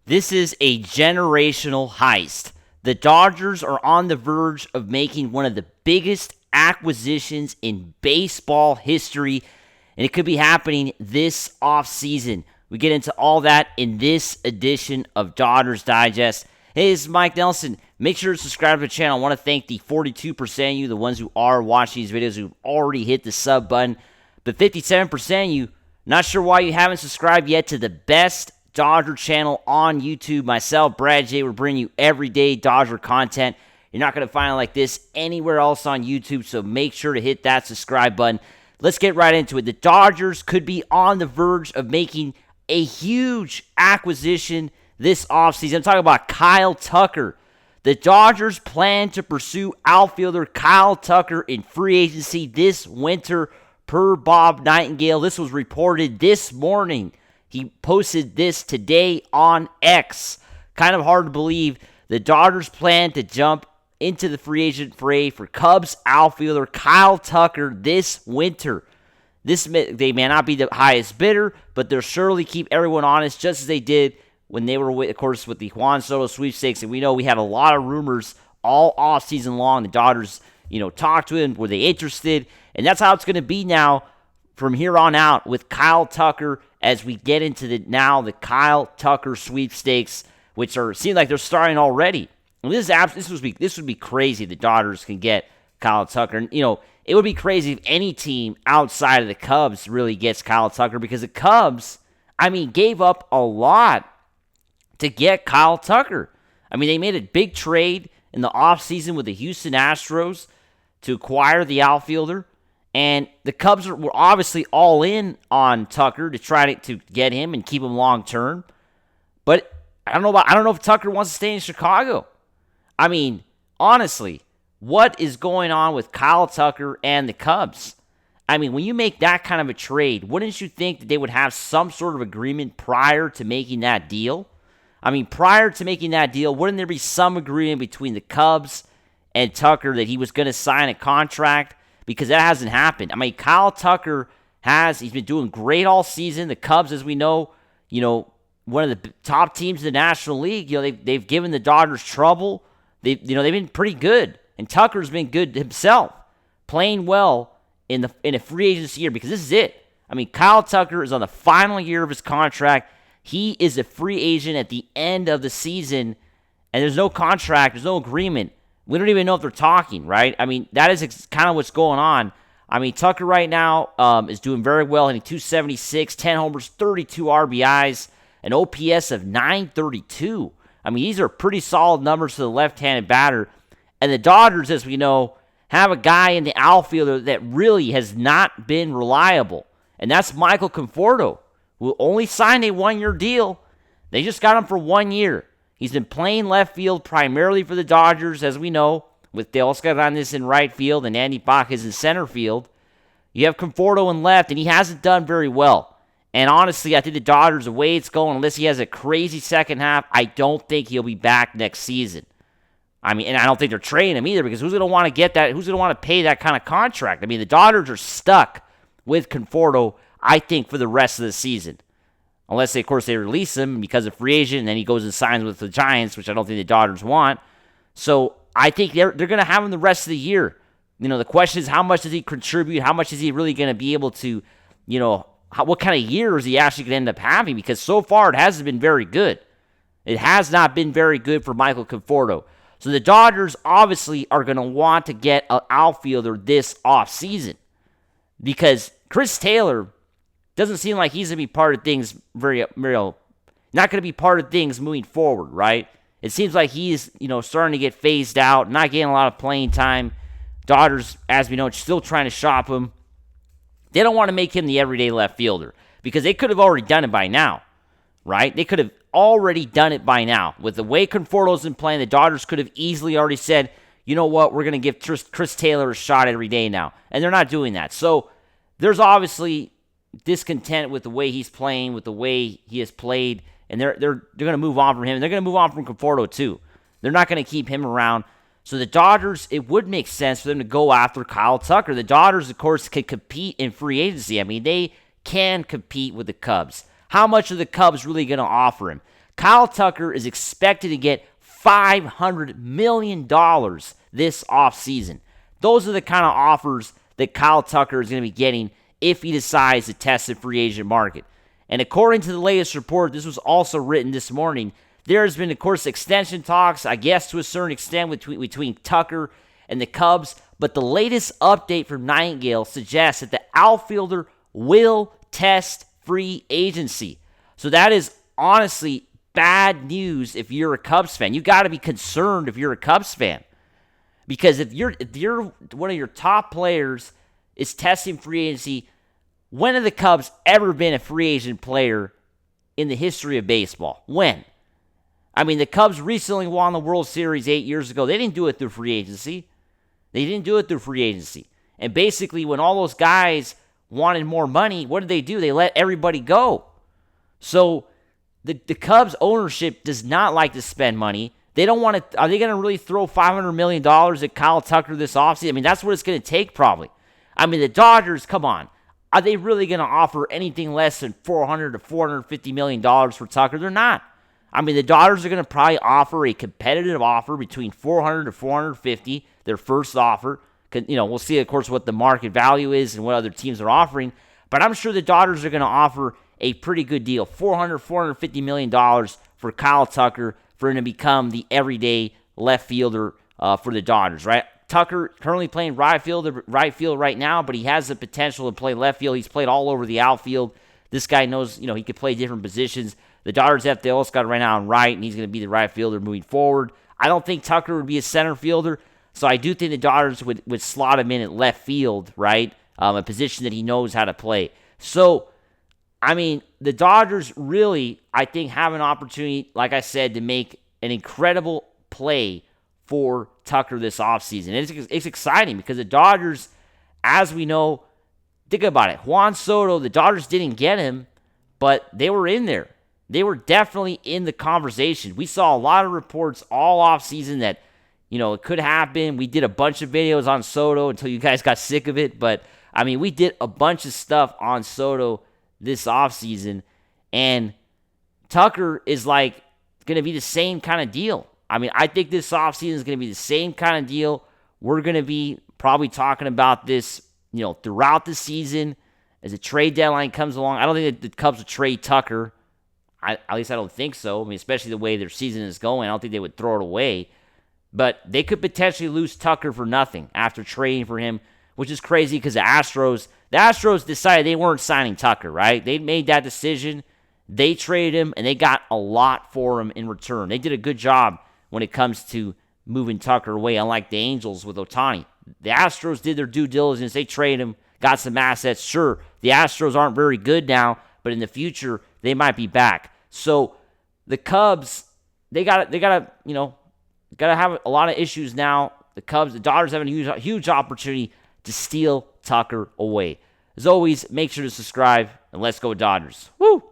This is a generational heist. The Dodgers are on the verge of making one of the biggest acquisitions in baseball history, and it could be happening this offseason. We get into all that in this edition of Dodgers Digest. Hey, this is Mike Nelson. Make sure to subscribe to the channel. I want to thank the 42% of you, the ones who are watching these videos, who've already hit the sub button. But 57% of you, not sure why you haven't subscribed yet to the best Dodger channel on YouTube. Myself, Brad J, will bring you everyday Dodger content. You're not going to find it like this anywhere else on YouTube, so make sure to hit that subscribe button. Let's get right into it. The Dodgers could be on the verge of making a huge acquisition this offseason. I'm talking about Kyle Tucker. The Dodgers plan to pursue outfielder Kyle Tucker in free agency this winter per Bob Nightingale. This was reported this morning. He posted this today on X. Kind of hard to believe. The Dodgers plan to jump into the free agent fray for Cubs outfielder Kyle Tucker this winter. They may not be the highest bidder, but they'll surely keep everyone honest, just as they did when they were, of course, with the Juan Soto sweepstakes. And we know we had a lot of rumors all offseason long. The Dodgers, talked to him. Were they interested? And that's how it's going to be now from here on out with Kyle Tucker as we get into the Kyle Tucker sweepstakes, which seem like they're starting already. And this would be crazy. The Dodgers can get Kyle Tucker. And, it would be crazy if any team outside of the Cubs really gets Kyle Tucker, because the Cubs, gave up a lot to get Kyle Tucker. They made a big trade in the offseason with the Houston Astros to acquire the outfielder. And the Cubs were obviously all in on Tucker to try to get him and keep him long term. But I don't know if Tucker wants to stay in Chicago. Honestly, what is going on with Kyle Tucker and the Cubs? When you make that kind of a trade, wouldn't you think that they would have some sort of agreement prior to making that deal? Prior to making that deal, wouldn't there be some agreement between the Cubs and Tucker that he was going to sign a contract? Because that hasn't happened. Kyle Tucker he's been doing great all season. The Cubs, as we know, one of the top teams in the National League. They've given the Dodgers trouble. They've been pretty good. And Tucker's been good himself, playing well in a free agency year, because this is it. Kyle Tucker is on the final year of his contract. He is a free agent at the end of the season, and there's no contract, there's no agreement. We don't even know if they're talking, right? That is kind of what's going on. Tucker right now is doing very well, hitting .276, 10 homers, 32 RBIs, an OPS of .932. These are pretty solid numbers for the left-handed batter. And the Dodgers, as we know, have a guy in the outfielder that really has not been reliable, and that's Michael Conforto, who only signed a one-year deal. They just got him for 1 year. He's been playing left field primarily for the Dodgers, as we know, with Teoscar Hernández in right field and Andy Pajes in center field. You have Conforto in left, and he hasn't done very well. And honestly, I think the Dodgers, the way it's going, unless he has a crazy second half, I don't think he'll be back next season. And I don't think they're trading him either, because who's going to want to get that? Who's going to want to pay that kind of contract? The Dodgers are stuck with Conforto, I think, for the rest of the season. Unless, of course, they release him because of free agent, and then he goes and signs with the Giants, which I don't think the Dodgers want. So I think they're going to have him the rest of the year. The question is, how much does he contribute? How much is he really going to be able to, what kind of year is he actually going to end up having? Because so far, it hasn't been very good. It has not been very good for Michael Conforto. So the Dodgers obviously are going to want to get an outfielder this offseason, because Chris Taylor doesn't seem like he's going to be part of things not going to be part of things moving forward, right? It seems like he's, starting to get phased out, not getting a lot of playing time. Dodgers, as we know, still trying to shop him. They don't want to make him the everyday left fielder, because they could have already done it by now, right? They could have already done it by now. With the way Conforto's been playing, the Dodgers could have easily already said, you know what, we're going to give Chris Taylor a shot every day now. And they're not doing that. So there's obviously discontent with the way he's playing, with the way he has played, and they're going to move on from him. And they're going to move on from Conforto too. They're not going to keep him around. So the Dodgers, it would make sense for them to go after Kyle Tucker. The Dodgers, of course, can compete in free agency. They can compete with the Cubs. How much are the Cubs really going to offer him? Kyle Tucker is expected to get $500 million this offseason. Those are the kind of offers that Kyle Tucker is going to be getting if he decides to test the free agent market. And according to the latest report, this was also written this morning, there has been, of course, extension talks, I guess to a certain extent, between Tucker and the Cubs. But the latest update from Nightingale suggests that the outfielder will test free agency. So that is honestly bad news if you're a Cubs fan. You got to be concerned if you're a Cubs fan. Because if you're one of your top players is testing free agency, when have the Cubs ever been a free agent player in the history of baseball? When? I mean, the Cubs recently won the World Series 8 years ago. They didn't do it through free agency. And basically, when all those guys wanted more money, what did they do? They let everybody go. So the Cubs ownership does not like to spend money. They don't want to. Are they going to really throw $500 million at Kyle Tucker this offseason? I mean, that's what it's going to take probably. I mean, the Dodgers, come on. Are they really going to offer anything less than $400 to $450 million for Tucker? They're not. I mean, the Dodgers are going to probably offer a competitive offer between $400 to $450, their first offer. We'll see, of course, what the market value is and what other teams are offering. But I'm sure the Dodgers are going to offer a pretty good deal, $400, $450 million for Kyle Tucker for him to become the everyday left fielder for the Dodgers, right? Tucker currently playing right field right now, but he has the potential to play left field. He's played all over the outfield. This guy knows, he could play different positions. The Dodgers have Teoscar right now on right, and he's going to be the right fielder moving forward. I don't think Tucker would be a center fielder, so I do think the Dodgers would slot him in at left field, right? A position that he knows how to play. So, I mean, the Dodgers really, I think, have an opportunity, like I said, to make an incredible play for Tucker this offseason. It's exciting because the Dodgers, as we know, think about it. Juan Soto, the Dodgers didn't get him, but they were in there. They were definitely in the conversation. We saw a lot of reports all offseason that, it could happen. We did a bunch of videos on Soto until you guys got sick of it. But, I mean, we did a bunch of stuff on Soto this offseason. And Tucker is going to be the same kind of deal. I mean, I think this offseason is going to be the same kind of deal. We're going to be probably talking about this, throughout the season as a trade deadline comes along. I don't think that the Cubs will trade Tucker. At least I don't think so. I mean, especially the way their season is going. I don't think they would throw it away. But they could potentially lose Tucker for nothing after trading for him, which is crazy because the Astros decided they weren't signing Tucker, right? They made that decision. They traded him, and they got a lot for him in return. They did a good job when it comes to moving Tucker away, unlike the Angels with Ohtani. The Astros did their due diligence. They traded him, got some assets. Sure, the Astros aren't very good now, but in the future, they might be back. So the Cubs, they got to have a lot of issues now. The Dodgers have a huge opportunity to steal Tucker away. As always, make sure to subscribe, and let's go Dodgers. Woo!